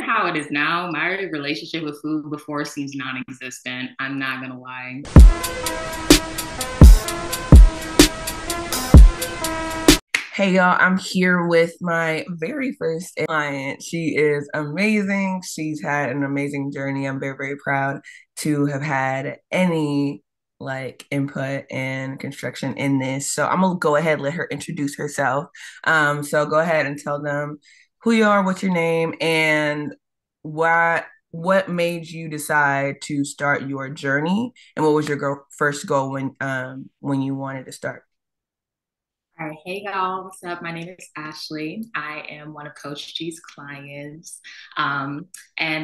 how it is now, my relationship with food before seems non-existent. I'm not gonna lie. Hey y'all, I'm here with my very first client. She is amazing. She's had an amazing journey. I'm very, very proud to have had any input and construction in this. So I'm gonna go ahead and let her introduce herself. So go ahead and tell them who you are, what's your name, and what made you decide to start your journey, and what was your first goal when you wanted to start. All right, hey y'all, what's up? My name is Ashley. I am one of Coach G's clients, and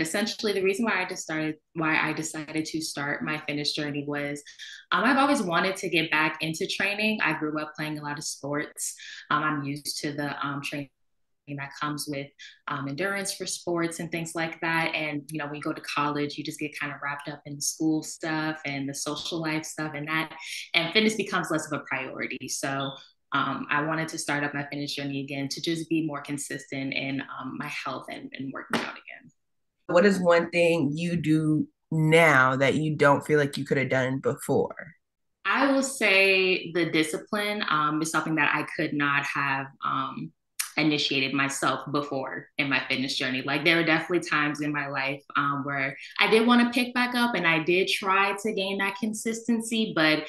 essentially the reason why I decided to start my fitness journey was, I've always wanted to get back into training. I grew up playing a lot of sports. I'm used to the training that comes with endurance for sports and things like that. And when you go to college, you just get kind of wrapped up in the school stuff and the social life stuff, and fitness becomes less of a priority. So I wanted to start up my fitness journey again to just be more consistent in my health and working out again. What is one thing you do now that you don't feel like you could have done before? I will say the discipline is something that I could not have initiated myself before in my fitness journey. Like there were definitely times in my life where I did want to pick back up and I did try to gain that consistency, but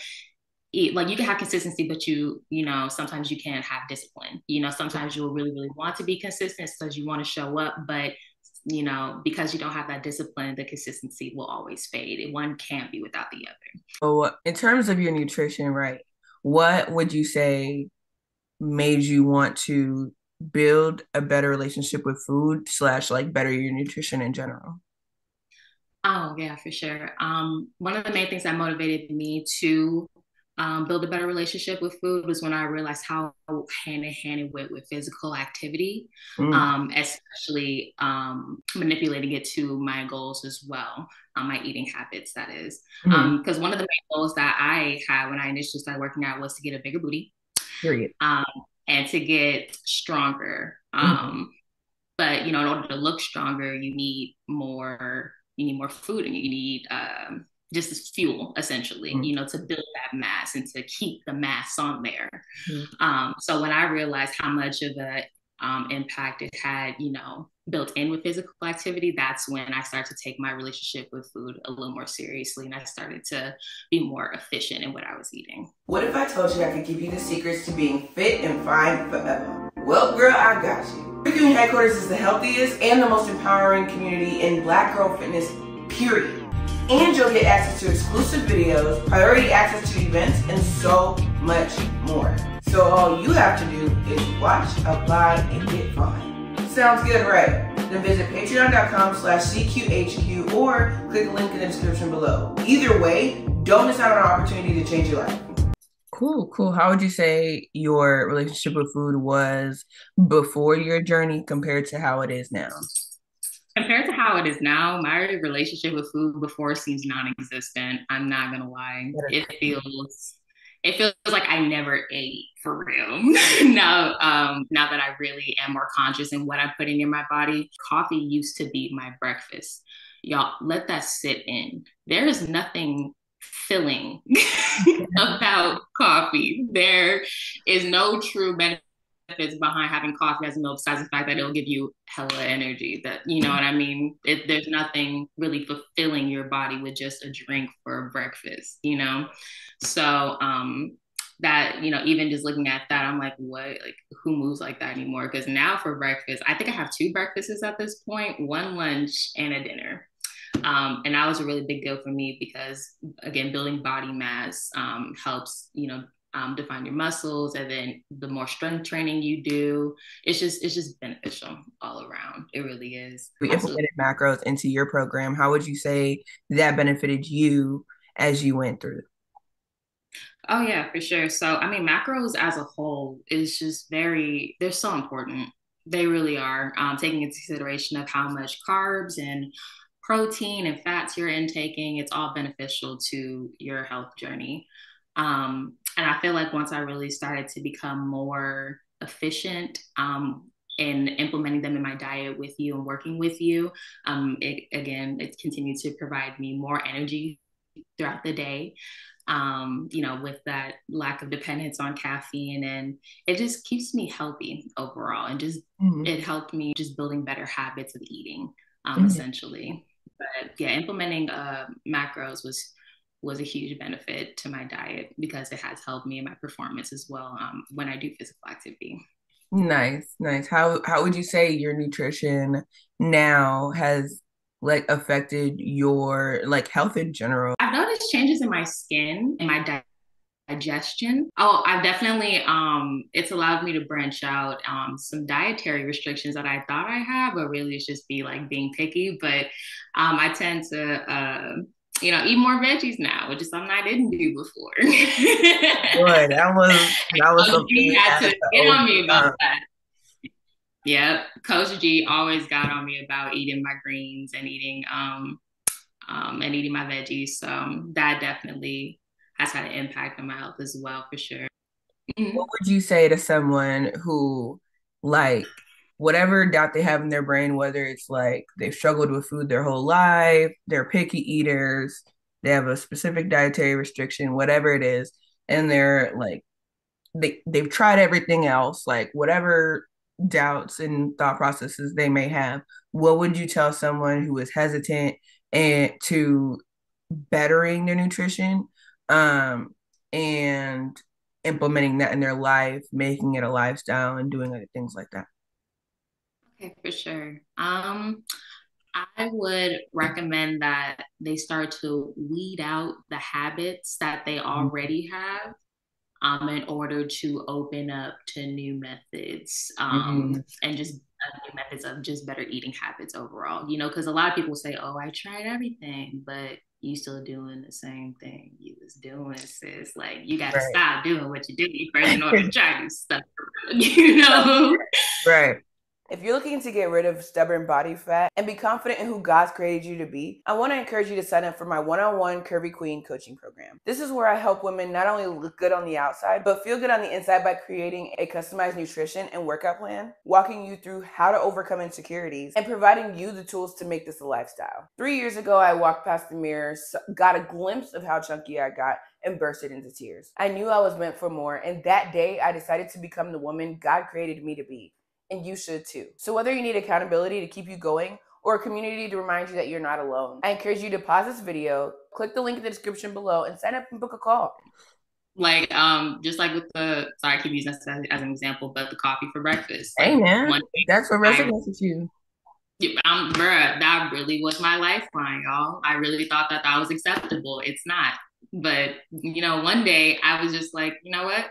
like you can have consistency, but sometimes you can't have discipline. Sometimes you'll really, really want to be consistent because you want to show up, but because you don't have that discipline, the consistency will always fade. And one can't be without the other. So, in terms of your nutrition, right, what would you say made you want to build a better relationship with food slash like better your nutrition in general? Oh, yeah, for sure. One of the main things that motivated me to build a better relationship with food was when I realized how hand in hand it went with physical activity, Mm, especially manipulating it to my goals as well, my eating habits, that is. mm, Because one of the main goals that I had when I initially started working out was to get a bigger booty period. um, and to get stronger. Mm, But in order to look stronger, you need more food, and you need just as fuel essentially, mm, to build that mass and to keep the mass on there. mm. So when I realized how much of a impact it had, built in with physical activity, that's when I started to take my relationship with food a little more seriously, and I started to be more efficient in what I was eating. What if I told you I could give you the secrets to being fit and fine forever? Well, girl, I got you. Curvy Headquarters is the healthiest and the most empowering community in Black girl fitness, period. And you'll get access to exclusive videos, priority access to events, and so much more. So all you have to do is watch, apply, and get fine. Sounds good, right? Then visit patreon.com/CQHQ or click the link in the description below. Either way, don't miss out on an opportunity to change your life. Cool, cool. How would you say your relationship with food was before your journey compared to how it is now? Compared to how it is now, my relationship with food before seems non-existent. I'm not gonna lie. That is It feels like I never ate for real. Now that I really am more conscious in what I'm putting in my body. Coffee used to be my breakfast. Y'all, let that sit in. There is nothing filling about coffee. There is no true benefits behind having coffee as a meal besides the fact that it'll give you hella energy. That you know what I mean? There's nothing really fulfilling your body with just a drink for breakfast. So that even just looking at that, I'm like, what? Like, who moves like that anymore? Because now for breakfast, I think I have two breakfasts at this point: one lunch and a dinner. And that was a really big deal for me because, again, building body mass helps, define your muscles, and then the more strength training you do, it's just beneficial all around. It really is. we Also, implemented macros into your program. How would you say that benefited you as you went through? oh yeah, for sure. So I mean, macros as a whole is just they're so important. They really are. Taking into consideration of how much carbs and protein and fats you're intaking, it's all beneficial to your health journey. And I feel like once I really started to become more efficient and implementing them in my diet with you and working with you, it continued to provide me more energy throughout the day. With that lack of dependence on caffeine, and it just keeps me healthy overall, and just Mhm. it helped me just building better habits of eating, Mhm. essentially. But yeah, implementing macros was a huge benefit to my diet because it has helped me in my performance as well when I do physical activity. Nice, nice. How would you say your nutrition now has like affected your like health in general? I've noticed changes in my skin and my digestion. Oh, I've definitely it's allowed me to branch out some dietary restrictions that I thought I had, but really it's just be like being picky. But I tend to eat more veggies now, which is something I didn't do before. Boy, that was Coach something G we had had to to get on me about overcome. that. Yep. Coach G always got on me about eating my greens and eating my veggies. So that definitely has had an impact on my health as well, for sure. What Mhm. would you say to someone who, like, whatever doubt they have in their brain, whether it's like they've struggled with food their whole life, they're picky eaters, they have a specific dietary restriction, whatever it is, and they're like they've tried everything else, like whatever doubts and thought processes they may have, what would you tell someone who is hesitant and to bettering their nutrition, and implementing that in their life, making it a lifestyle and doing other things like that? Okay, for sure. I would recommend that they start to weed out the habits that they already have in order to open up to new methods Mm-hmm. and just new methods of just better eating habits overall. Because a lot of people say, "Oh, I tried everything," but you still doing the same thing you was doing, sis. Like you got to Right. stop doing what you do first in order to try new stuff. you know. Right. If you're looking to get rid of stubborn body fat and be confident in who God's created you to be, I want to encourage you to sign up for my one-on-one Curvy Queen coaching program. This is where I help women not only look good on the outside, but feel good on the inside by creating a customized nutrition and workout plan, walking you through how to overcome insecurities, and providing you the tools to make this a lifestyle. 3 years ago, I walked past the mirror, got a glimpse of how chunky I got, and bursted into tears. I knew I was meant for more, and that day I decided to become the woman God created me to be, and you should too. So whether you need accountability to keep you going or a community to remind you that you're not alone, I encourage you to pause this video, click the link in the description below, and sign up and book a call. Like just like with the sorry, I keep using this as an example, but the coffee for breakfast. Hey Like man, one day that's what I resonates with you. bruh, that really was my lifeline, y'all. I really thought that that was acceptable. It's not. But one day I was just like, you know what?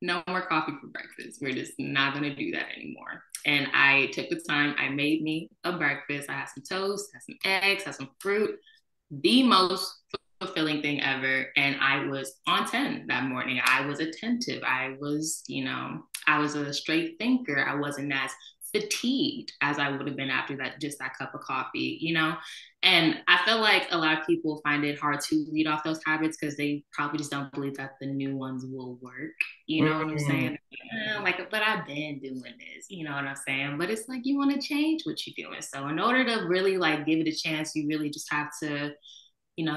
No more coffee for breakfast. We're just not gonna do that anymore. And I took the time, I made me a breakfast. I had some toast, had some eggs, had some fruit, the most fulfilling thing ever. And I was on 10 that morning. I was attentive. I was a straight thinker. I wasn't as fatigued as I would have been after that cup of coffee. And I feel like a lot of people find it hard to lead off those habits because they probably just don't believe that the new ones will work. You know what I'm Mm, saying? But I've been doing this, you know what I'm saying? But it's like you want to change what you're doing. So in order to really like give it a chance, you really just have to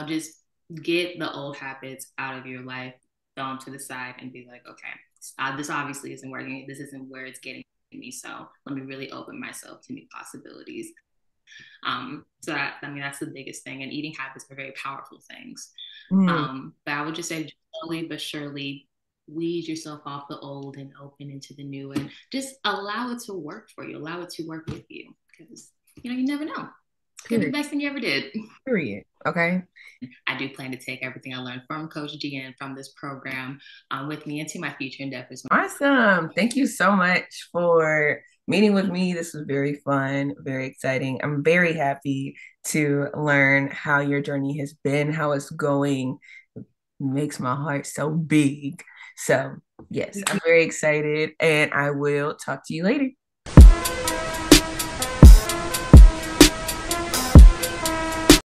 just get the old habits out of your life, throw them to the side, and be like, okay, this obviously isn't working. This isn't where it's getting me. So let me really open myself to new possibilities. That's the biggest thing. And eating habits are very powerful things. mm, But I would just say slowly but surely weed yourself off the old and open into the new, and just allow it to work for you. Allow it to work with you because you never know. Could be the period. best thing you ever did. Period. Okay. I do plan to take everything I learned from Coach G and from this program with me into my future endeavors. Awesome. Thank you so much for meeting with me. This was very fun, very exciting. I'm very happy to learn how your journey has been, how it's going. It makes my heart so big. So, yes, I'm very excited and I will talk to you later.